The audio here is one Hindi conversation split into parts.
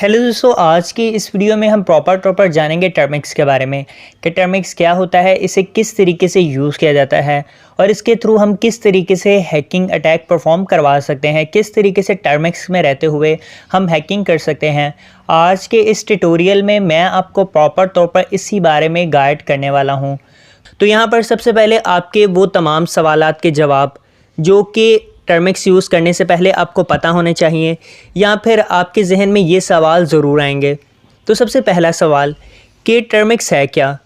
हेलो दोस्तों, आज की इस वीडियो में हम प्रॉपर जानेंगे टर्मिक्स के बारे में कि टर्मिक्स क्या होता है, इसे किस तरीके से यूज़ किया जाता है और इसके थ्रू हम किस तरीके से हैकिंग अटैक परफॉर्म करवा सकते हैं, किस तरीके से टर्मिक्स में रहते हुए हम हैकिंग कर सकते हैं। आज के इस ट्यूटोरियल में मैं आपको प्रॉपर तौर पर इसी बारे में गाइड करने वाला हूँ। तो यहाँ पर सबसे पहले आपके वो तमाम सवालात के जवाब जो कि टर्मिक्स यूज़ करने से पहले आपको पता होने चाहिए या फिर आपके जहन में ये सवाल ज़रूर आएंगे। तो सबसे पहला सवाल कि टर्मिक्स है क्या।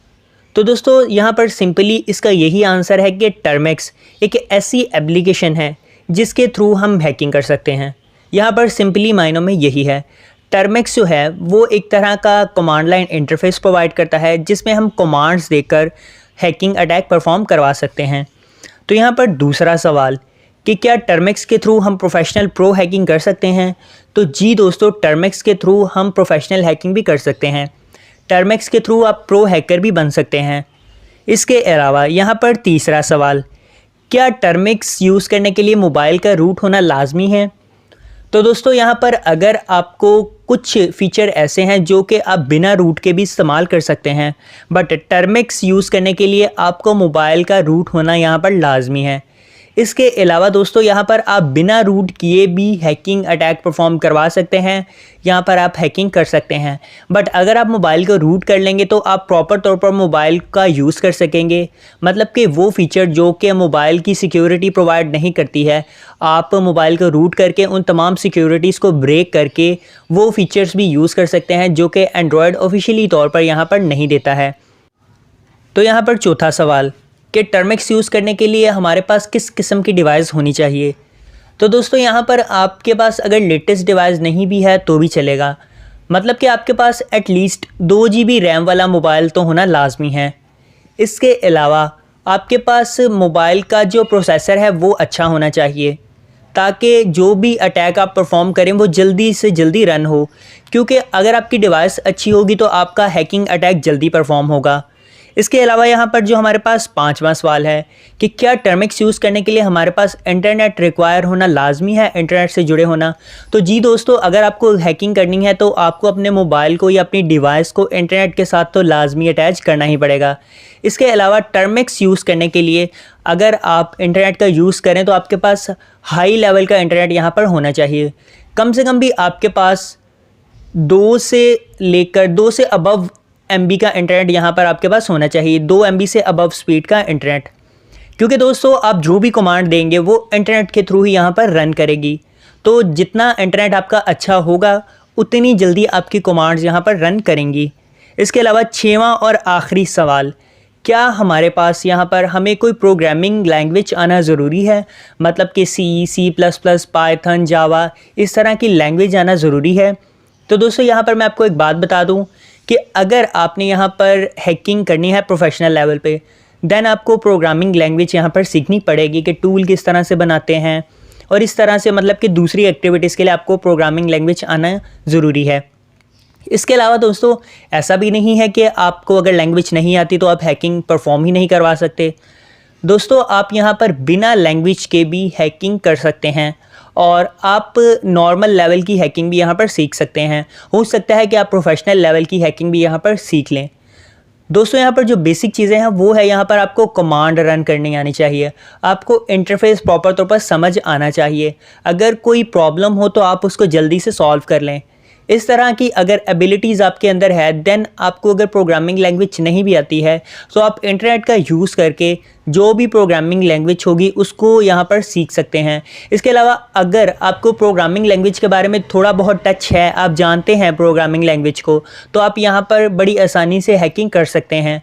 तो दोस्तों यहाँ पर सिंपली इसका यही आंसर है कि टर्मिक्स एक ऐसी एप्लीकेशन है जिसके थ्रू हम हैकिंग कर सकते हैं। यहाँ पर सिंपली मायनों में यही है। टर्मिक्स जो है वो एक तरह का कमांड लाइन इंटरफेस प्रोवाइड करता है जिसमें हम कमांड्स देकर हैकिंग अटैक परफॉर्म करवा सकते हैं। तो यहाँ पर दूसरा सवाल कि क्या टर्मिक्स के थ्रू हम प्रोफेशनल प्रो हैकिंग कर सकते हैं। तो जी दोस्तों, टर्मिक्स के थ्रू हम प्रोफेशनल हैकिंग भी कर सकते हैं। टर्मिक्स के थ्रू आप प्रो हैकर भी बन सकते हैं। इसके अलावा यहाँ पर तीसरा सवाल, क्या टर्मिक्स यूज़ करने के लिए मोबाइल का रूट होना लाजमी है। तो दोस्तों यहाँ पर अगर आपको कुछ फ़ीचर ऐसे हैं जो कि आप बिना रूट के भी इस्तेमाल कर सकते हैं, बट टर्मिक्स यूज़ करने के लिए आपको मोबाइल का रूट होना यहाँ पर लाजमी है। इसके अलावा दोस्तों यहाँ पर आप बिना रूट किए भी हैकिंग अटैक परफॉर्म करवा सकते हैं, यहाँ पर आप हैकिंग कर सकते हैं। बट अगर आप मोबाइल को रूट कर लेंगे तो आप प्रॉपर तौर पर मोबाइल का यूज़ कर सकेंगे। मतलब कि वो फीचर जो कि मोबाइल की सिक्योरिटी प्रोवाइड नहीं करती है, आप मोबाइल को रूट करके उन तमाम सिक्योरिटीज़ को ब्रेक करके वो फीचर्स भी यूज़ कर सकते हैं जो कि एंड्रॉयड ऑफिशियली तौर पर यहाँ पर नहीं देता है। तो यहाँ पर चौथा सवाल कि टर्मिक्स यूज़ करने के लिए हमारे पास किस किस्म की डिवाइस होनी चाहिए। तो दोस्तों यहाँ पर आपके पास अगर लेटेस्ट डिवाइस नहीं भी है तो भी चलेगा। मतलब कि आपके पास एटलीस्ट 2 GB रैम वाला मोबाइल तो होना लाजमी है। इसके अलावा आपके पास मोबाइल का जो प्रोसेसर है वो अच्छा होना चाहिए ताकि जो भी अटैक आप परफॉर्म करें वो जल्दी से जल्दी रन हो, क्योंकि अगर आपकी डिवाइस अच्छी होगी तो आपका हैकिंग अटैक जल्दी परफॉर्म होगा। इसके अलावा यहाँ पर जो हमारे पास पांचवा सवाल है कि क्या टर्मिक्स यूज़ करने के लिए हमारे पास इंटरनेट रिक्वायर होना लाजमी है, इंटरनेट से जुड़े होना। तो जी दोस्तों, अगर आपको हैकिंग करनी है तो आपको अपने मोबाइल को या अपनी डिवाइस को इंटरनेट के साथ तो लाजमी अटैच करना ही पड़ेगा। इसके अलावा टर्मिक्स यूज़ करने के लिए अगर आप इंटरनेट का यूज़ करें तो आपके पास हाई लेवल का इंटरनेट यहाँ पर होना चाहिए। कम से कम भी आपके पास 2 से अबव MB का इंटरनेट यहाँ पर आपके पास होना चाहिए, 2 MB से अबव स्पीड का इंटरनेट। क्योंकि दोस्तों आप जो भी कमांड देंगे वो इंटरनेट के थ्रू ही यहाँ पर रन करेगी। तो जितना इंटरनेट आपका अच्छा होगा उतनी जल्दी आपकी कमांड्स यहाँ पर रन करेंगी। इसके अलावा 6वां और आखिरी सवाल, क्या हमारे पास यहाँ पर हमें कोई प्रोग्रामिंग लैंग्वेज आना ज़रूरी है। मतलब कि C++, पाइथन, जावा इस तरह की लैंग्वेज आना ज़रूरी है। तो दोस्तों यहाँ पर मैं आपको एक बात बता दूँ कि अगर आपने यहाँ पर हैकिंग करनी है प्रोफेशनल लेवल पे, देन आपको प्रोग्रामिंग लैंग्वेज यहाँ पर सीखनी पड़ेगी कि टूल किस तरह से बनाते हैं और इस तरह से, मतलब कि दूसरी एक्टिविटीज़ के लिए आपको प्रोग्रामिंग लैंग्वेज आना ज़रूरी है। इसके अलावा दोस्तों ऐसा भी नहीं है कि आपको अगर लैंग्वेज नहीं आती तो आप हैकिंग परफॉर्म ही नहीं करवा सकते। दोस्तों आप यहाँ पर बिना लैंग्वेज के भी हैकिंग कर सकते हैं और आप नॉर्मल लेवल की हैकिंग भी यहाँ पर सीख सकते हैं। हो सकता है कि आप प्रोफेशनल लेवल की हैकिंग भी यहाँ पर सीख लें। दोस्तों यहाँ पर जो बेसिक चीज़ें हैं वो है, यहाँ पर आपको कमांड रन करनी आनी चाहिए, आपको इंटरफेस प्रॉपर तौर पर समझ आना चाहिए। अगर कोई प्रॉब्लम हो तो आप उसको जल्दी से सॉल्व कर लें। इस तरह की अगर एबिलिटीज़ आपके अंदर है, देन आपको अगर प्रोग्रामिंग लैंग्वेज नहीं भी आती है तो आप इंटरनेट का यूज़ करके जो भी प्रोग्रामिंग लैंग्वेज होगी उसको यहाँ पर सीख सकते हैं। इसके अलावा अगर आपको प्रोग्रामिंग लैंग्वेज के बारे में थोड़ा बहुत टच है, आप जानते हैं प्रोग्रामिंग लैंग्वेज को, तो आप यहाँ पर बड़ी आसानी से हैकिंग कर सकते हैं।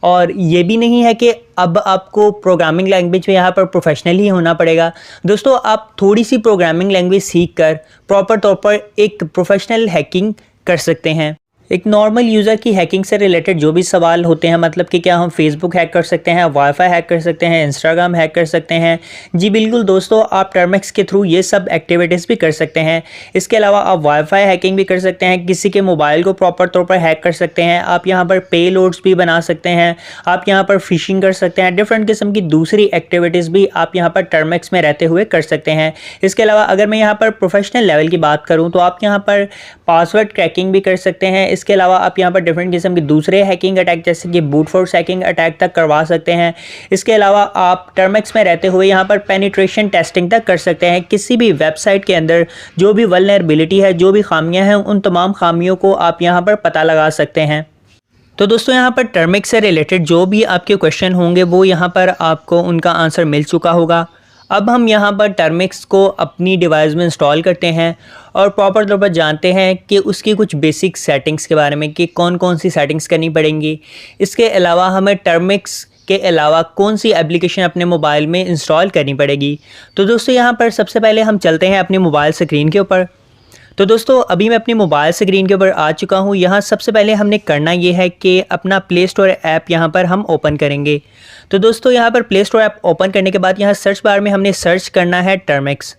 और ये भी नहीं है कि अब आपको प्रोग्रामिंग लैंग्वेज में यहाँ पर प्रोफेशनल ही होना पड़ेगा। दोस्तों आप थोड़ी सी प्रोग्रामिंग लैंग्वेज सीख कर प्रॉपर तौर पर एक प्रोफेशनल हैकिंग कर सकते हैं। एक नॉर्मल यूज़र की हैकिंग से रिलेटेड जो भी सवाल होते हैं, मतलब कि क्या हम फेसबुक हैक कर सकते हैं, वाईफाई हैक कर सकते हैं, इंस्टाग्राम हैक कर सकते हैं। जी बिल्कुल दोस्तों, आप टर्मेक्स के थ्रू ये सब एक्टिविटीज़ भी कर सकते हैं। इसके अलावा आप वाईफाई हैकिंग भी कर सकते हैं, किसी के मोबाइल को प्रॉपर तौर पर हैक कर सकते हैं। आप यहाँ पर पे लोड्स भी बना सकते हैं, आप यहाँ पर फिशिंग कर सकते हैं। डिफरेंट किस्म की दूसरी एक्टिविटीज़ भी आप यहाँ पर टर्मेक्स में रहते हुए कर सकते हैं। इसके अलावा अगर मैं यहाँ पर प्रोफेशनल लेवल की बात करूँ तो आप यहाँ पर पासवर्ड क्रैकिंग भी कर सकते हैं। इसके अलावा आप यहाँ पर डिफरेंट किस्म के दूसरे हैकिंग अटैक जैसे कि बूट फोर्स हैकिंग अटैक तक करवा सकते हैं। इसके अलावा आप टर्मेक्स में रहते हुए यहाँ पर पेनिट्रेशन टेस्टिंग तक कर सकते हैं। किसी भी वेबसाइट के अंदर जो भी वल्नरेबिलिटी है, जो भी खामियां हैं, उन तमाम खामियों को आप यहाँ पर पता लगा सकते हैं। तो दोस्तों यहाँ पर टर्मेक्स से रिलेटेड जो भी आपके क्वेश्चन होंगे वो यहाँ पर आपको उनका आंसर मिल चुका होगा। अब हम यहाँ पर टर्मेक्स को अपनी डिवाइस में इंस्टॉल करते हैं और प्रॉपर तौर पर जानते हैं कि उसकी कुछ बेसिक सेटिंग्स के बारे में कि कौन कौन सी सेटिंग्स करनी पड़ेंगी। इसके अलावा हमें टर्मेक्स के अलावा कौन सी एप्लीकेशन अपने मोबाइल में इंस्टॉल करनी पड़ेगी। तो दोस्तों यहाँ पर सबसे पहले हम चलते हैं अपनी मोबाइल स्क्रीन के ऊपर। तो दोस्तों अभी मैं अपनी मोबाइल स्क्रीन के ऊपर आ चुका हूँ। यहाँ सबसे पहले हमने करना ये है कि अपना प्ले स्टोर ऐप यहाँ पर हम ओपन करेंगे। तो दोस्तों यहाँ पर प्ले स्टोर ऐप ओपन करने के बाद यहाँ सर्च बार में हमने सर्च करना है टर्मेक्स।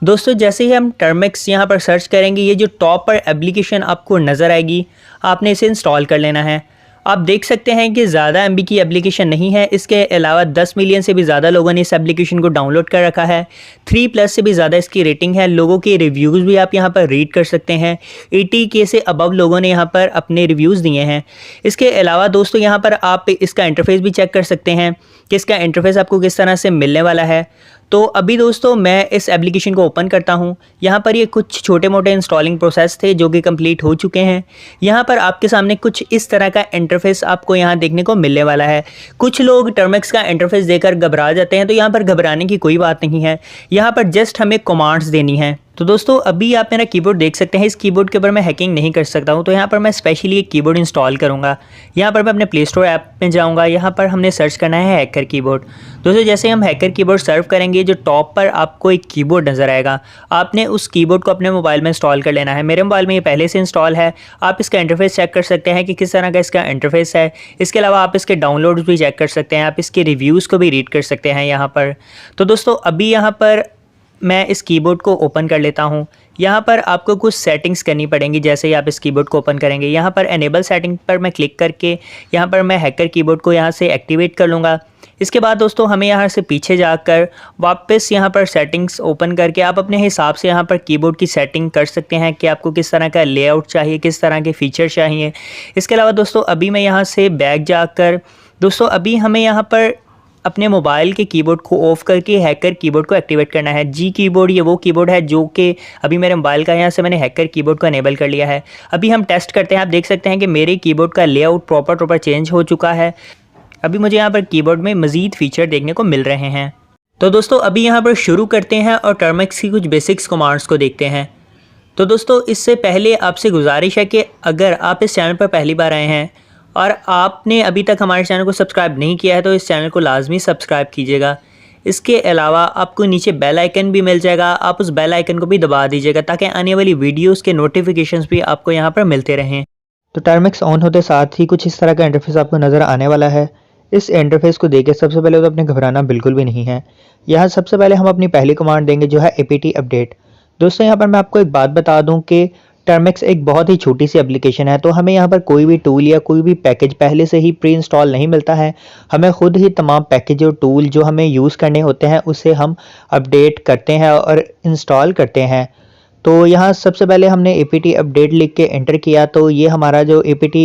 दोस्तों जैसे ही हम टर्मेक्स यहाँ पर सर्च करेंगे, ये जो टॉप पर एप्लीकेशन आपको नज़र आएगी, आपने इसे इंस्टॉल कर लेना है। आप देख सकते हैं कि ज़्यादा MB की एप्लीकेशन नहीं है। इसके अलावा 10 मिलियन से भी ज़्यादा लोगों ने इस एप्लीकेशन को डाउनलोड कर रखा है। 3+ से भी ज़्यादा इसकी रेटिंग है। लोगों के रिव्यूज़ भी आप यहाँ पर रीड कर सकते हैं। 80K से अबव लोगों ने यहाँ पर अपने रिव्यूज़ दिए हैं। इसके अलावा दोस्तों यहाँ पर आप इसका इंटरफेस भी चेक कर सकते हैं कि इसका इंटरफेस आपको किस तरह से मिलने वाला है। तो अभी दोस्तों मैं इस एप्लीकेशन को ओपन करता हूं। यहाँ पर ये कुछ छोटे मोटे इंस्टॉलिंग प्रोसेस थे जो कि कंप्लीट हो चुके हैं। यहाँ पर आपके सामने कुछ इस तरह का इंटरफेस आपको यहाँ देखने को मिलने वाला है। कुछ लोग टर्मेक्स का इंटरफेस देखकर घबरा जाते हैं, तो यहाँ पर घबराने की कोई बात नहीं है। यहाँ पर जस्ट हमें कमांड्स देनी है। तो दोस्तों अभी आप मेरा कीबोर्ड देख सकते हैं। इस कीबोर्ड के ऊपर मैं हैकिंग नहीं कर सकता हूं, तो यहाँ पर मैं स्पेशली एक कीबोर्ड इंस्टॉल करूंगा। यहाँ पर मैं अपने प्ले स्टोर ऐप में जाऊंगा। यहाँ पर हमने सर्च करना है हैकर कीबोर्ड। दोस्तों जैसे हम हैकर कीबोर्ड सर्व करेंगे, जो टॉप पर आपको एक कीबोर्ड नज़र आएगा, आपने उस कीबोर्ड को अपने मोबाइल में इंस्टॉल कर लेना है। मेरे मोबाइल में ये पहले से इंस्टॉल है। आप इसका इंटरफेस चेक कर सकते हैं कि किस तरह का इसका इंटरफेस है। इसके अलावा आप इसके डाउनलोड्स भी चेक कर सकते हैं। आप इसके रिव्यूज़ को भी रीड कर सकते हैं यहाँ पर। तो दोस्तों अभी यहाँ पर मैं इस कीबोर्ड को ओपन कर लेता हूं। यहाँ पर आपको कुछ सेटिंग्स करनी पड़ेंगी। जैसे ही आप इस कीबोर्ड को ओपन करेंगे, यहाँ पर एनेबल सेटिंग पर मैं क्लिक करके यहाँ पर मैं हैकर कीबोर्ड को यहाँ से एक्टिवेट कर लूँगा। इसके बाद दोस्तों हमें यहाँ से पीछे जाकर वापस यहाँ पर सेटिंग्स ओपन करके आप अपने हिसाब से यहाँ पर कीबोर्ड की सेटिंग कर सकते हैं कि आपको किस तरह का लेआउट चाहिए, किस तरह के फीचर चाहिए। इसके अलावा दोस्तों अभी मैं यहाँ से बैक जाकर दोस्तों अभी हमें यहाँ पर अपने मोबाइल के कीबोर्ड को ऑफ करके हैकर कीबोर्ड को एक्टिवेट करना है। जी कीबोर्ड ये वो कीबोर्ड है जो कि अभी मेरे मोबाइल का यहाँ से मैंने हैकर कीबोर्ड को अनेबल कर लिया है। अभी हम टेस्ट करते हैं। आप देख सकते हैं कि मेरे कीबोर्ड का लेआउट प्रॉपर चेंज हो चुका है। अभी मुझे यहाँ पर कीबोर्ड में मज़ीद फीचर देखने को मिल रहे हैं। तो दोस्तों अभी यहाँ पर शुरू करते हैं और टर्मेक्स की कुछ बेसिक्स कमांड्स को देखते हैं। तो दोस्तों इससे पहले आपसे गुजारिश है कि अगर आप इस चैनल पर पहली बार आए हैं और आपने अभी तक हमारे चैनल को सब्सक्राइब नहीं किया है, तो इस चैनल को लाजमी सब्सक्राइब कीजिएगा। इसके अलावा आपको नीचे बेल आइकन भी मिल जाएगा, आप उस बेल आइकन को भी दबा दीजिएगा ताकि आने वाली वीडियोस के नोटिफिकेशंस भी आपको यहाँ पर मिलते रहें। तो टर्मेक्स ऑन होते साथ ही कुछ इस तरह का इंटरफेस आपको नज़र आने वाला है। इस इंटरफेस को देख के सबसे पहले तो अपने घबराना बिल्कुल भी नहीं है। यहाँ सबसे पहले हम अपनी पहली कमांड देंगे जो है apt अपडेट। दोस्तों यहाँ पर मैं आपको एक बात बता दूँ कि टर्मेक्स एक बहुत ही छोटी सी एप्लीकेशन है, तो हमें यहाँ पर कोई भी टूल या कोई भी पैकेज पहले से ही प्री इंस्टॉल नहीं मिलता है। हमें खुद ही तमाम पैकेज और टूल जो हमें यूज़ करने होते हैं उसे हम अपडेट करते हैं और इंस्टॉल करते हैं। तो यहाँ सबसे पहले हमने apt अपडेट लिख के एंटर किया, तो ये हमारा जो apt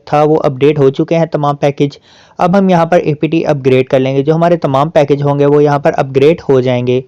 था वो अपडेट हो चुके हैं तमाम पैकेज। अब हम यहाँ पर apt अपग्रेड कर लेंगे। जो हमारे तमाम पैकेज होंगे वो यहाँ पर अपग्रेड हो जाएंगे।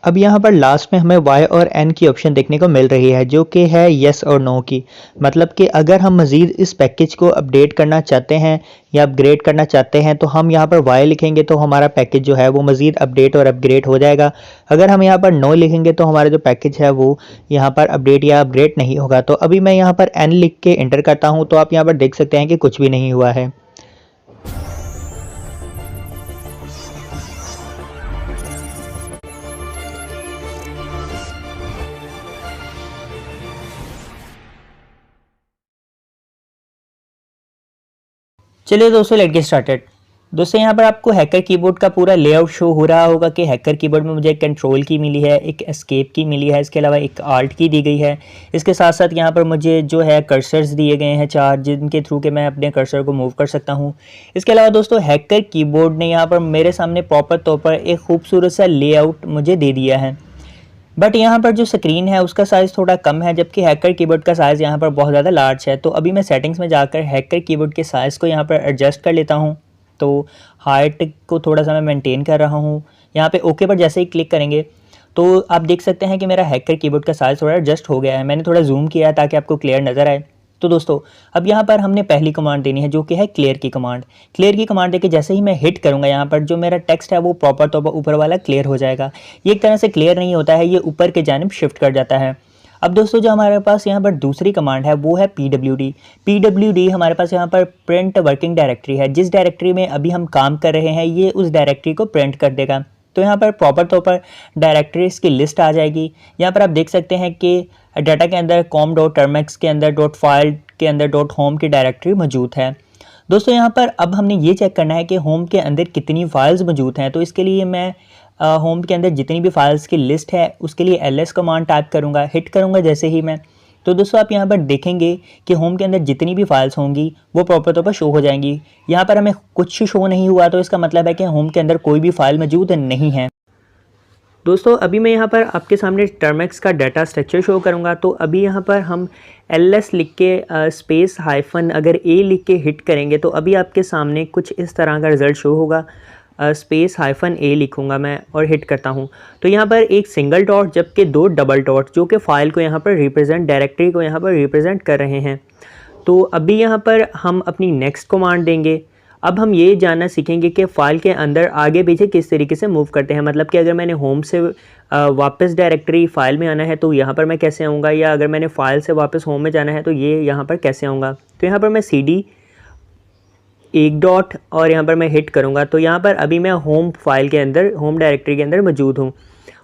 अब यहाँ पर लास्ट में हमें Y और N की ऑप्शन देखने को मिल रही है जो कि है येस और नो की। मतलब कि अगर हम मज़ीद इस पैकेज को अपडेट करना चाहते हैं या अपग्रेड करना चाहते हैं तो हम यहाँ पर Y लिखेंगे तो हमारा पैकेज जो है वो मज़ीद अपडेट और अपग्रेड हो जाएगा। अगर हम यहाँ पर नो लिखेंगे तो हमारा जो पैकेज है वो यहाँ पर अपडेट या अपग्रेड नहीं होगा। तो अभी मैं यहाँ पर N लिख के एंटर करता हूँ, तो आप यहाँ पर देख सकते हैं कि कुछ भी नहीं हुआ है। चलिए दोस्तों, लेट गेट स्टार्टेड। दोस्तों यहाँ पर आपको हैकर कीबोर्ड का पूरा लेआउट शो हो रहा होगा कि हैकर कीबोर्ड में मुझे एक कंट्रोल की मिली है, एक एस्केप की मिली है, इसके अलावा एक आल्ट की दी गई है। इसके साथ साथ यहाँ पर मुझे जो है कर्सर्स दिए गए हैं 4, जिनके थ्रू के मैं अपने कर्सर को मूव कर सकता हूँ। इसके अलावा दोस्तों हैकर कीबोर्ड ने यहाँ पर मेरे सामने प्रॉपर तौर पर एक खूबसूरत सा लेआउट मुझे दे दिया है। बट यहाँ पर जो स्क्रीन है उसका साइज़ थोड़ा कम है, जबकि हैकर कीबोर्ड का साइज़ यहाँ पर बहुत ज़्यादा लार्ज है। तो अभी मैं सेटिंग्स में जाकर हैकर कीबोर्ड के साइज़ को यहाँ पर एडजस्ट कर लेता हूँ। तो हाइट को थोड़ा सा मैं मेंटेन कर रहा हूँ। यहाँ पे ओके पर जैसे ही क्लिक करेंगे तो आप देख सकते हैं कि मेरा हैकर कीबोर्ड का साइज़ थोड़ा एडजस्ट हो गया है। मैंने थोड़ा जूम किया है ताकि आपको क्लियर नज़र आए। तो दोस्तों अब यहाँ पर हमने पहली कमांड देनी है जो कि है क्लियर की कमांड। क्लियर की कमांड देके जैसे ही मैं हिट करूँगा यहाँ पर जो मेरा टेक्स्ट है वो प्रॉपर तौर पर ऊपर वाला क्लियर हो जाएगा। ये एक तरह से क्लियर नहीं होता है, ये ऊपर के जानिब शिफ्ट कर जाता है। अब दोस्तों जो हमारे पास यहाँ पर दूसरी कमांड है वो है PWD। PWD हमारे पास यहाँ पर प्रिंट वर्किंग डायरेक्टरी है। जिस डायरेक्टरी में अभी हम काम कर रहे हैं ये उस डायरेक्टरी को प्रिंट कर देगा। तो यहाँ पर प्रॉपर तौर पर डायरेक्टरीज की लिस्ट आ जाएगी। यहाँ पर आप देख सकते हैं कि डाटा के अंदर com.termux के अंदर .file के अंदर .home की डायरेक्टरी मौजूद है। दोस्तों यहाँ पर अब हमने ये चेक करना है कि होम के अंदर कितनी फाइल्स मौजूद हैं। तो इसके लिए मैं होम के अंदर जितनी भी फाइल्स की लिस्ट है उसके लिए ls कमांड टाइप करूँगा, हिट करूँगा जैसे ही मैं। तो दोस्तों आप यहाँ पर देखेंगे कि होम के अंदर जितनी भी फाइल्स होंगी वो प्रॉपर तौर पर शो हो जाएंगी। यहाँ पर हमें कुछ शो नहीं हुआ तो इसका मतलब है कि होम के अंदर कोई भी फाइल मौजूद नहीं है। दोस्तों अभी मैं यहाँ पर आपके सामने टर्मक्स का डाटा स्ट्रक्चर शो करूँगा। तो अभी यहाँ पर हम ls लिख के स्पेस हाइफन अगर a लिख के हिट करेंगे तो अभी आपके सामने कुछ इस तरह का रिज़ल्ट शो होगा। स्पेस हाइफन a लिखूँगा मैं और हिट करता हूँ तो यहाँ पर एक सिंगल डॉट जबकि 2 डबल डॉट जो कि फ़ाइल को यहाँ पर रिप्रेजेंट, डायरेक्टरी को यहाँ पर रिप्रेजेंट कर रहे हैं। तो अभी यहाँ पर हम अपनी नेक्स्ट कमांड देंगे। अब हम ये जानना सीखेंगे कि फ़ाइल के अंदर आगे पीछे किस तरीके से मूव करते हैं। मतलब कि अगर मैंने होम से वापस डायरेक्टरी फ़ाइल में आना है तो यहाँ पर मैं कैसे आऊँगा, या अगर मैंने फ़ाइल से वापस होम में जाना है तो ये यहाँ पर कैसे आऊँगा। तो यहाँ पर मैं CD एक डॉट और यहाँ पर मैं हिट करूँगा तो यहाँ पर अभी मैं होम फाइल के अंदर, होम डायरेक्टरी के अंदर मौजूद हूँ।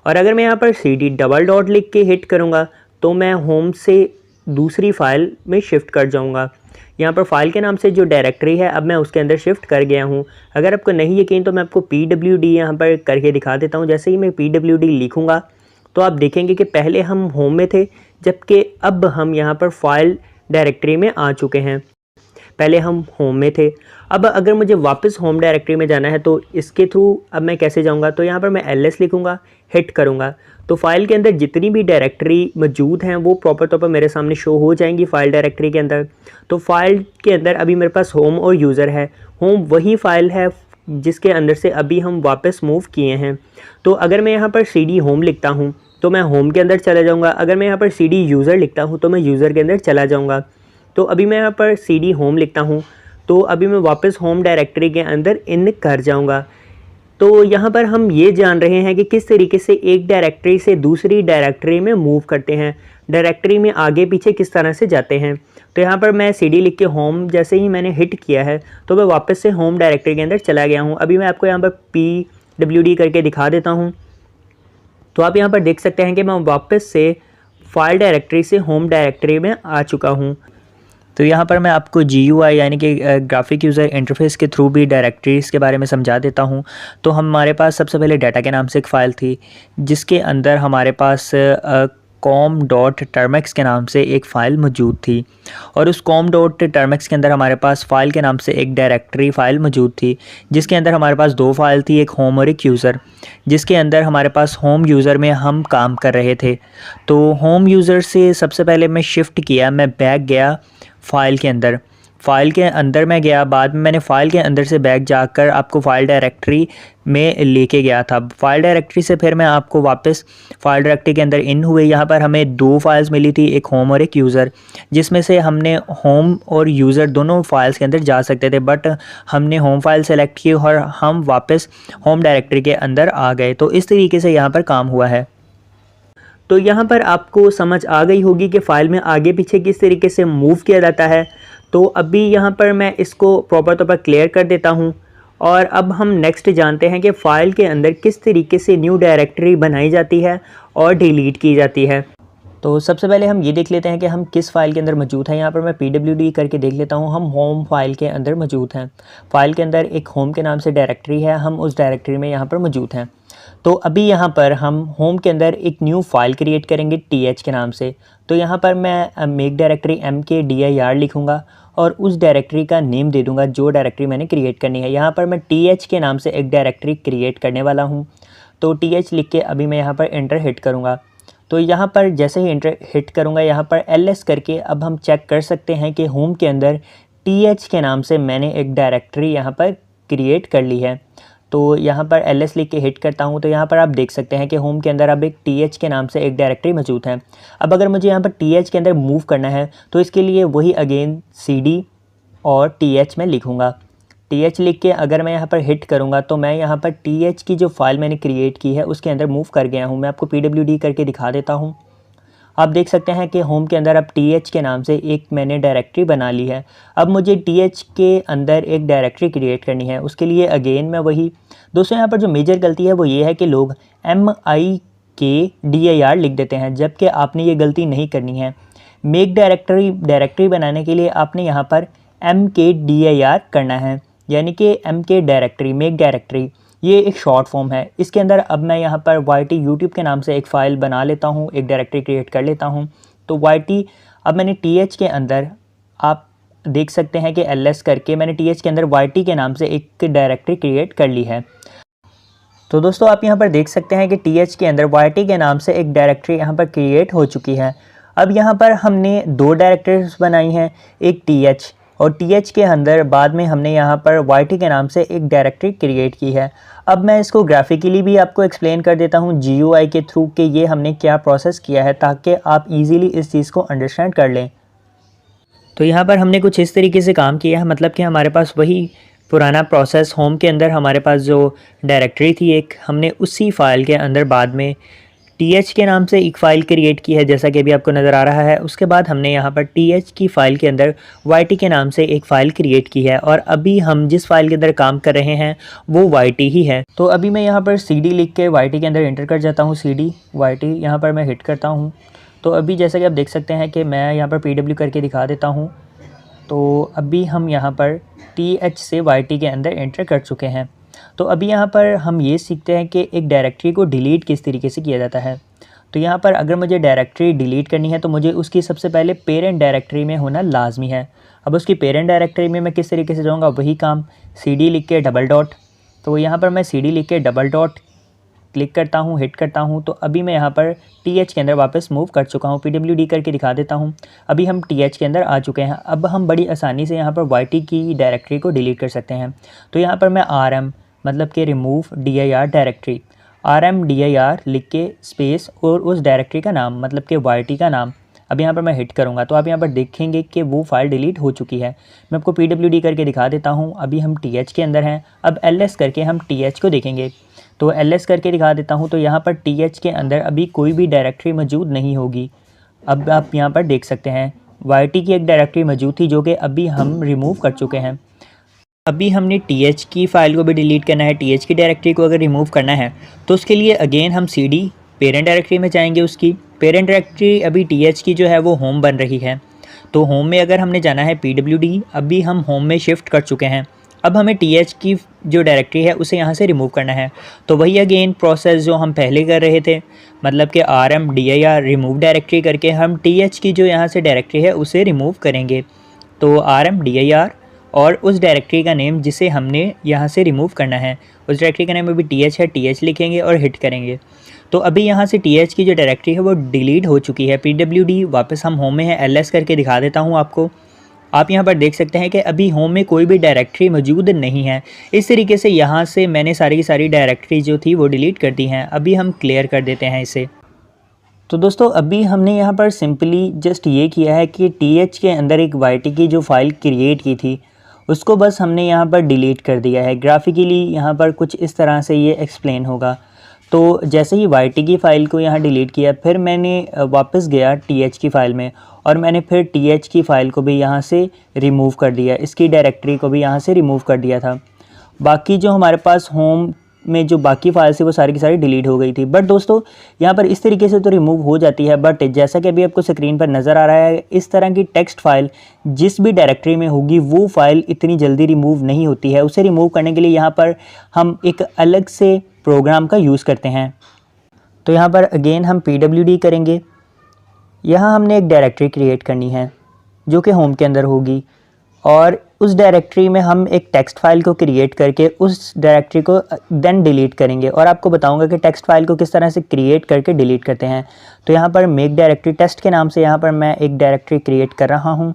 और अगर मैं यहाँ पर CD डबल डॉट लिख के हिट करूँगा तो मैं होम से दूसरी फ़ाइल में शिफ्ट कर जाऊँगा। यहाँ पर फाइल के नाम से जो डायरेक्टरी है अब मैं उसके अंदर शिफ्ट कर गया हूँ। अगर आपको नहीं यकीन तो मैं आपको PWD यहाँ पर करके दिखा देता हूँ। जैसे ही मैं PWD लिखूँगा तो आप देखेंगे कि पहले हम होम में थे जबकि अब हम यहाँ पर फाइल डायरेक्टरी में आ चुके हैं। पहले हम होम में थे, अब अगर मुझे वापस होम डायरेक्टरी में जाना है तो इसके थ्रू अब मैं कैसे जाऊंगा। तो यहाँ पर मैं ls लिखूंगा, हिट करूंगा तो फाइल के अंदर जितनी भी डायरेक्टरी मौजूद हैं वो प्रॉपर तौर पर मेरे सामने शो हो जाएंगी फाइल डायरेक्टरी के अंदर। तो फाइल के अंदर अभी मेरे पास होम और यूज़र है। होम वही फाइल है जिसके अंदर से अभी हम वापस मूव किए हैं। तो अगर मैं यहाँ पर CD होम लिखता हूँ तो मैं होम के अंदर चला जाऊँगा। अगर मैं यहाँ पर CD यूज़र लिखता हूँ तो मैं यूज़र के अंदर चला जाऊँगा। तो अभी मैं यहाँ पर CD होम लिखता हूँ तो अभी मैं वापस होम डायरेक्टरी के अंदर इन कर जाऊँगा। तो यहाँ पर हम ये जान रहे हैं कि किस तरीके से एक डायरेक्टरी से दूसरी डायरेक्टरी में मूव करते हैं, डायरेक्टरी में आगे पीछे किस तरह से जाते हैं। तो यहाँ पर मैं CD लिख के होम जैसे ही मैंने हिट किया है तो मैं वापस से होम डायरेक्टरी के अंदर चला गया हूँ। अभी मैं आपको यहाँ पर PWD करके दिखा देता हूँ। तो आप यहाँ पर देख सकते हैं कि मैं वापस से फाइल डायरेक्टरी से होम डायरेक्टरी में आ चुका हूँ। तो यहाँ पर मैं आपको GUI यानी कि ग्राफिक यूज़र इंटरफेस के थ्रू भी डायरेक्टरीज़ के बारे में समझा देता हूँ। तो हमारे पास सबसे पहले डाटा के नाम से एक फ़ाइल थी जिसके अंदर हमारे पास com.termux के नाम से एक फ़ाइल मौजूद थी और उस com.termux के अंदर हमारे पास फ़ाइल के नाम से एक डायरेक्टरी फ़ाइल मौजूद थी जिसके अंदर हमारे पास 2 फाइल थी, एक होम और एक यूज़र, जिसके अंदर हमारे पास होम यूज़र में हम काम कर रहे थे। तो होम यूज़र से सबसे पहले मैं शिफ्ट किया, मैं बैक गया फ़ाइल के अंदर मैं गया। बाद में मैंने फ़ाइल के अंदर से बैक जाकर आपको फ़ाइल डायरेक्टरी में लेके गया था। फ़ाइल डायरेक्टरी से फिर मैं आपको वापस फ़ाइल डायरेक्टरी के अंदर इन हुए। यहाँ पर हमें 2 फाइल्स मिली थी, एक होम और एक यूज़र, जिसमें से हमने होम और यूज़र दोनों फाइल्स के अंदर जा सकते थे, बट हमने होम फाइल सेलेक्ट की और हम वापस होम डायरेक्टरी के अंदर आ गए। तो इस तरीके से यहाँ पर काम हुआ है। तो यहाँ पर आपको समझ आ गई होगी कि फ़ाइल में आगे पीछे किस तरीके से मूव किया जाता है। तो अभी यहाँ पर मैं इसको प्रॉपर तौर पर क्लियर कर देता हूँ और अब हम नेक्स्ट जानते हैं कि फ़ाइल के अंदर किस तरीके से न्यू डायरेक्टरी बनाई जाती है और डिलीट की जाती है। तो सबसे पहले हम ये देख लेते हैं कि हम किस फ़ाइल के अंदर मौजूद हैं। यहाँ पर मैं pwd करके देख लेता हूँ, हम होम फाइल के अंदर मौजूद हैं। फ़ाइल के अंदर एक होम के नाम से डायरेक्टरी है, हम उस डायरेक्टरी में यहाँ पर मौजूद हैं। तो अभी यहाँ पर हम होम के अंदर एक न्यू फाइल क्रिएट करेंगे th के नाम से। तो यहाँ पर मैं मेक डायरेक्टरी mkdir लिखूँगा और उस डायरेक्टरी का नेम दे दूँगा जो डायरेक्टरी मैंने क्रिएट करनी है। यहाँ पर मैं th के नाम से एक डायरेक्टरी क्रिएट करने वाला हूँ। तो th लिख के अभी मैं यहाँ पर एंटर हिट करूँगा। तो यहाँ पर जैसे ही एंटर हिट करूँगा, यहाँ पर ls करके अब हम चेक कर सकते हैं कि होम के अंदर th के नाम से मैंने एक डायरेक्टरी यहाँ पर क्रिएट कर ली है। तो यहाँ पर ls लिख के हिट करता हूँ तो यहाँ पर आप देख सकते हैं कि होम के अंदर अब एक th के नाम से एक डायरेक्टरी मौजूद है। अब अगर मुझे यहाँ पर th के अंदर मूव करना है तो इसके लिए वही अगेन cd और th में लिखूँगा। th लिख के अगर मैं यहाँ पर हिट करूँगा तो मैं यहाँ पर th की जो फाइल मैंने क्रिएट की है उसके अंदर मूव कर गया हूँ। मैं आपको pwd करके दिखा देता हूँ। आप देख सकते हैं कि होम के अंदर अब th के नाम से एक मैंने डायरेक्टरी बना ली है। अब मुझे th के अंदर एक डायरेक्टरी क्रिएट करनी है, उसके लिए अगेन मैं वही दोस्तों यहाँ पर जो मेजर गलती है वो ये है कि लोग MIKDIR लिख देते हैं, जबकि आपने ये गलती नहीं करनी है। मेक डायरेक्टरी बनाने के लिए आपने यहाँ पर MKDIR करना है, यानी कि MK डायरेक्टरी, मेक डायरेक्टरी, ये एक शॉर्ट फॉर्म है। इसके अंदर अब मैं यहाँ पर YT यूट्यूब के नाम से एक फ़ाइल बना लेता हूँ, एक डायरेक्टरी क्रिएट कर लेता हूँ। तो YT अब मैंने TH के अंदर आप देख सकते हैं कि LS करके मैंने TH के अंदर YT के नाम से एक डायरेक्टरी क्रिएट कर ली है। तो दोस्तों आप यहाँ पर देख सकते हैं कि TH के अंदर YT के नाम से एक डायरेक्टरी यहाँ पर क्रिएट हो चुकी है। अब यहाँ पर हमने दो डायरेक्टरीज बनाई हैं, एक TH और TH के अंदर बाद में हमने यहाँ पर YT के नाम से एक डायरेक्टरी क्रिएट की है। अब मैं इसको ग्राफिकली भी आपको एक्सप्लेन कर देता हूँ GUI के थ्रू कि ये हमने क्या प्रोसेस किया है, ताकि आप इजीली इस चीज़ को अंडरस्टैंड कर लें। तो यहाँ पर हमने कुछ इस तरीके से काम किया है, मतलब कि हमारे पास वही पुराना प्रोसेस होम के अंदर हमारे पास जो डायरेक्टरी थी एक, हमने उसी फाइल के अंदर बाद में TH के नाम से एक फ़ाइल क्रिएट की है, जैसा कि अभी आपको नज़र आ रहा है। उसके बाद हमने यहाँ पर TH की फ़ाइल के अंदर YT के नाम से एक फ़ाइल क्रिएट की है, और अभी हम जिस फाइल के अंदर काम कर रहे हैं वो YT ही है। तो अभी मैं यहाँ पर CD लिख के YT के अंदर एंटर कर जाता हूँ, CD YT यहाँ पर मैं हिट करता हूँ। तो अभी जैसा कि आप देख सकते हैं कि मैं यहाँ पर PW करके दिखा देता हूँ। तो अभी हम यहाँ पर TH से YT के अंदर एंटर कर चुके हैं। तो अभी यहाँ पर हम ये सीखते हैं कि एक डायरेक्टरी को डिलीट किस तरीके से किया जाता है। तो यहाँ पर अगर मुझे डायरेक्टरी डिलीट करनी है तो मुझे उसकी सबसे पहले पेरेंट डायरेक्टरी में होना लाजमी है। अब उसकी पेरेंट डायरेक्टरी में मैं किस तरीके से जाऊँगा, वही काम CD लिख के डबल डॉट। तो यहाँ पर मैं CD लिख के डबल डॉट क्लिक करता हूँ, हिट करता हूँ। तो अभी मैं यहाँ पर TH के अंदर वापस मूव कर चुका हूँ। PWD करके दिखा देता हूँ। अभी हम TH के अंदर आ चुके हैं। अब हम बड़ी आसानी से यहाँ पर YT की डायरेक्टरी को डिलीट कर सकते हैं। तो यहाँ पर मैं RM मतलब कि रिमूव dir डायरेक्टरी, RMDIR लिख के स्पेस और उस डायरेक्टरी का नाम मतलब कि YT का नाम, अब यहाँ पर मैं हिट करूँगा तो आप यहाँ पर देखेंगे कि वो फाइल डिलीट हो चुकी है। मैं आपको PWD करके दिखा देता हूँ। अभी हम TH के अंदर हैं। अब LS करके हम TH को देखेंगे। तो LS करके दिखा देता हूँ। तो यहाँ पर TH के अंदर अभी कोई भी डायरेक्टरी मौजूद नहीं होगी। अब आप यहाँ पर देख सकते हैं YT की एक डायरेक्टरी मौजूद थी जो कि अभी हम रिमूव कर चुके हैं। अभी हमने TH की फ़ाइल को भी डिलीट करना है। TH की डायरेक्टरी को अगर रिमूव करना है तो उसके लिए अगेन हम CD पेरेंट डायरेक्टरी में जाएंगे। उसकी पेरेंट डायरेक्टरी अभी TH की जो है वो होम बन रही है। तो होम में अगर हमने जाना है PWD, अभी हम होम में शिफ्ट कर चुके हैं। अब हमें TH की जो डायरेक्टरी है उसे यहाँ से रिमूव करना है। तो वही अगेन प्रोसेस जो हम पहले कर रहे थे, मतलब कि RMDIR रिमूव डायरेक्टरी करके हम TH की जो यहाँ से डायरेक्टरी है उसे रिमूव करेंगे। तो RMDIR और उस डायरेक्टरी का नेम जिसे हमने यहाँ से रिमूव करना है, उस डायरेक्टरी का नेम अभी TH है, TH लिखेंगे और हिट करेंगे। तो अभी यहाँ से TH की जो डायरेक्टरी है वो डिलीट हो चुकी है। PWD वापस हम होम में है, LS करके दिखा देता हूँ आपको। आप यहाँ पर देख सकते हैं कि अभी होम में कोई भी डायरेक्टरी मौजूद नहीं है। इस तरीके से यहाँ से मैंने सारी की सारी डायरेक्टरी जो थी वो डिलीट कर दी हैं। अभी हम क्लियर कर देते हैं इसे। तो दोस्तों अभी हमने यहाँ पर सिंपली जस्ट ये किया है कि TH के अंदर एक YT की जो फ़ाइल क्रिएट की थी उसको बस हमने यहाँ पर डिलीट कर दिया है। ग्राफिकली यहाँ पर कुछ इस तरह से ये एक्सप्लेन होगा। तो जैसे ही YT की फ़ाइल को यहाँ डिलीट किया, फिर मैंने वापस गया TH की फ़ाइल में और मैंने फिर TH की फ़ाइल को भी यहाँ से रिमूव कर दिया, इसकी डायरेक्टरी को भी यहाँ से रिमूव कर दिया था। बाकी जो हमारे पास होम में जो बाकी फाइल्स थी वो सारी की सारी डिलीट हो गई थी। बट दोस्तों यहाँ पर इस तरीके से तो रिमूव हो जाती है, बट जैसा कि अभी आपको स्क्रीन पर नज़र आ रहा है, इस तरह की टेक्स्ट फाइल जिस भी डायरेक्टरी में होगी वो फाइल इतनी जल्दी रिमूव नहीं होती है। उसे रिमूव करने के लिए यहाँ पर हम एक अलग से प्रोग्राम का यूज़ करते हैं। तो यहाँ पर अगेन हम PWD करेंगे। यहाँ हमने एक डायरेक्टरी क्रिएट करनी है जो कि होम के अंदर होगी, और उस डायरेक्टरी में हम एक टेक्स्ट फाइल को क्रिएट करके उस डायरेक्टरी को देन डिलीट करेंगे, और आपको बताऊंगा कि टेक्स्ट फाइल को किस तरह से क्रिएट करके डिलीट करते हैं। तो यहाँ पर मेक डायरेक्टरी टेस्ट के नाम से यहाँ पर मैं एक डायरेक्टरी क्रिएट कर रहा हूँ।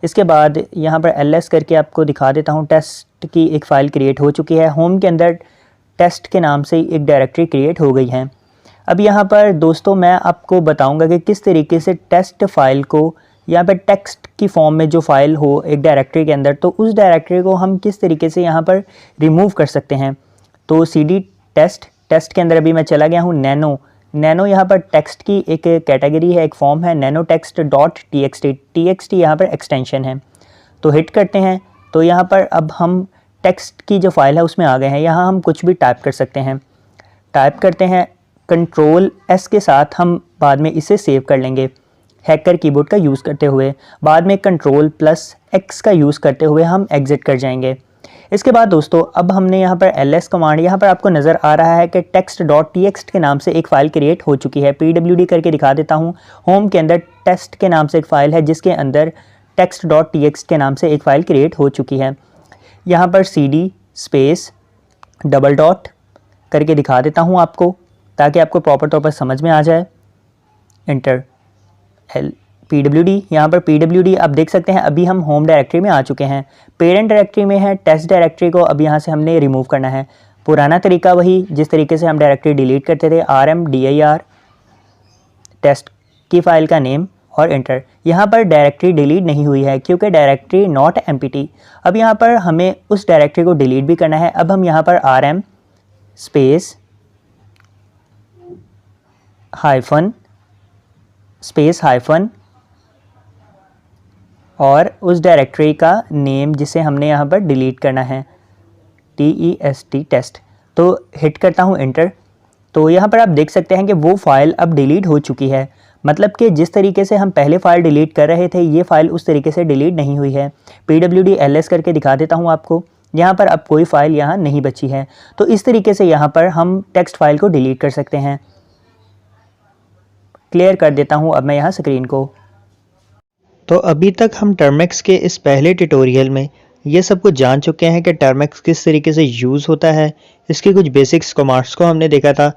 इसके बाद यहाँ पर ls करके आपको दिखा देता हूँ, टेस्ट की एक फ़ाइल क्रिएट हो चुकी है। होम के अंदर टेस्ट के नाम से एक डायरेक्टरी क्रिएट हो गई है। अब यहाँ पर दोस्तों मैं आपको बताऊँगा कि किस तरीके से टेस्ट फाइल को यहाँ पर टेक्स्ट की फॉर्म में जो फाइल हो एक डायरेक्टरी के अंदर, तो उस डायरेक्टरी को हम किस तरीके से यहाँ पर रिमूव कर सकते हैं। तो cd टेस्ट के अंदर अभी मैं चला गया हूँ। नैनो यहाँ पर टेक्स्ट की एक कैटेगरी है, एक फॉर्म है, नैनो टेक्स्ट डॉट txt यहाँ पर एक्सटेंशन है। तो हिट करते हैं तो यहाँ पर अब हम टेक्स्ट की जो फाइल है उसमें आ गए हैं। यहाँ हम कुछ भी टाइप कर सकते हैं। टाइप करते हैं Ctrl+S के साथ, हम बाद में इसे सेव कर लेंगे हैकर कीबोर्ड का यूज़ करते हुए। बाद में Ctrl+X का यूज़ करते हुए हम एग्ज़िट कर जाएंगे। इसके बाद दोस्तों अब हमने यहाँ पर ls कमांड, यहाँ पर आपको नज़र आ रहा है कि text.txt के नाम से एक फ़ाइल क्रिएट हो चुकी है। PWD करके दिखा देता हूँ। होम के अंदर टेस्ट के नाम से एक फ़ाइल है जिसके अंदर text.txt के नाम से एक फ़ाइल क्रिएट हो चुकी है। यहाँ पर cd स्पेस डबल डॉट करके दिखा देता हूँ आपको, ताकि आपको प्रॉपर तौर पर समझ में आ जाए। एंटर PWD, यहाँ पर PWD आप देख सकते हैं अभी हम होम डायरेक्टरी में आ चुके हैं। पेरेंट डायरेक्टरी में है, टेस्ट डायरेक्टरी को अब यहाँ से हमने रिमूव करना है। पुराना तरीका वही जिस तरीके से हम डायरेक्टरी डिलीट करते थे, rmdir टेस्ट की फ़ाइल का नेम और एंटर। यहाँ पर डायरेक्टरी डिलीट नहीं हुई है क्योंकि डायरेक्टरी नॉट एम्प्टी। अब यहाँ पर हमें उस डायरेक्टरी को डिलीट भी करना है। अब हम यहाँ पर rm स्पेस हाइफन और उस डायरेक्टरी का नेम जिसे हमने यहाँ पर डिलीट करना है, टेस्ट। तो हिट करता हूँ एंटर। तो यहाँ पर आप देख सकते हैं कि वो फाइल अब डिलीट हो चुकी है। मतलब कि जिस तरीके से हम पहले फ़ाइल डिलीट कर रहे थे, ये फ़ाइल उस तरीके से डिलीट नहीं हुई है। PWD ls करके दिखा देता हूँ आपको। यहाँ पर अब कोई फ़ाइल यहाँ नहीं बची है। तो इस तरीके से यहाँ पर हम टेक्स्ट फाइल को डिलीट कर सकते हैं। क्लियर कर देता हूँ अब मैं यहाँ स्क्रीन को। तो अभी तक हम टर्मेक्स के इस पहले ट्यूटोरियल में ये सब कुछ जान चुके हैं कि टर्मेक्स किस तरीके से यूज़ होता है। इसके कुछ बेसिक्स कमांड्स को हमने देखा था।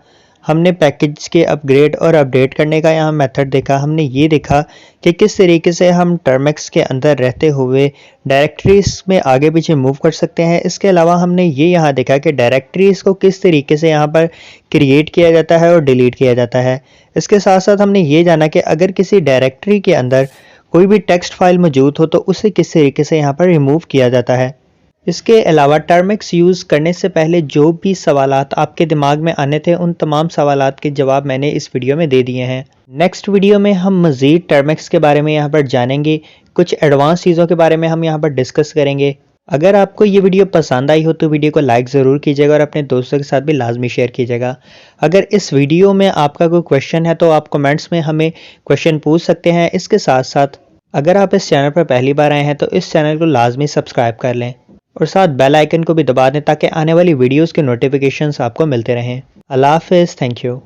हमने पैकेज के अपग्रेड और अपडेट करने का यहाँ मेथड देखा। हमने ये देखा कि किस तरीके से हम टर्मेक्स के अंदर रहते हुए डायरेक्टरीज में आगे पीछे मूव कर सकते हैं। इसके अलावा हमने ये यहाँ देखा कि डायरेक्टरीज को किस तरीके से यहाँ पर क्रिएट किया जाता है और डिलीट किया जाता है। इसके साथ साथ हमने ये जाना कि अगर किसी डायरेक्टरी के अंदर कोई भी टेक्स्ट फाइल मौजूद हो तो उसे किस तरीके से यहाँ पर रिमूव किया जाता है। इसके अलावा टर्मेक्स यूज़ करने से पहले जो भी सवालात आपके दिमाग में आने थे, उन तमाम सवालात के जवाब मैंने इस वीडियो में दे दिए हैं। नेक्स्ट वीडियो में हम मज़ीद टर्मेक्स के बारे में यहाँ पर जानेंगे। कुछ एडवांस चीज़ों के बारे में हम यहाँ पर डिस्कस करेंगे। अगर आपको ये वीडियो पसंद आई हो तो वीडियो को लाइक ज़रूर कीजिएगा और अपने दोस्तों के साथ भी लाजमी शेयर कीजिएगा। अगर इस वीडियो में आपका कोई क्वेश्चन है तो आप कमेंट्स में हमें क्वेश्चन पूछ सकते हैं। इसके साथ साथ अगर आप इस चैनल पर पहली बार आए हैं तो इस चैनल को लाजमी सब्सक्राइब कर लें और साथ बेल आइकन को भी दबा दें ताकि आने वाली वीडियोस के नोटिफिकेशंस आपको मिलते रहें। अल्लाह हाफ़िज़, थैंक यू।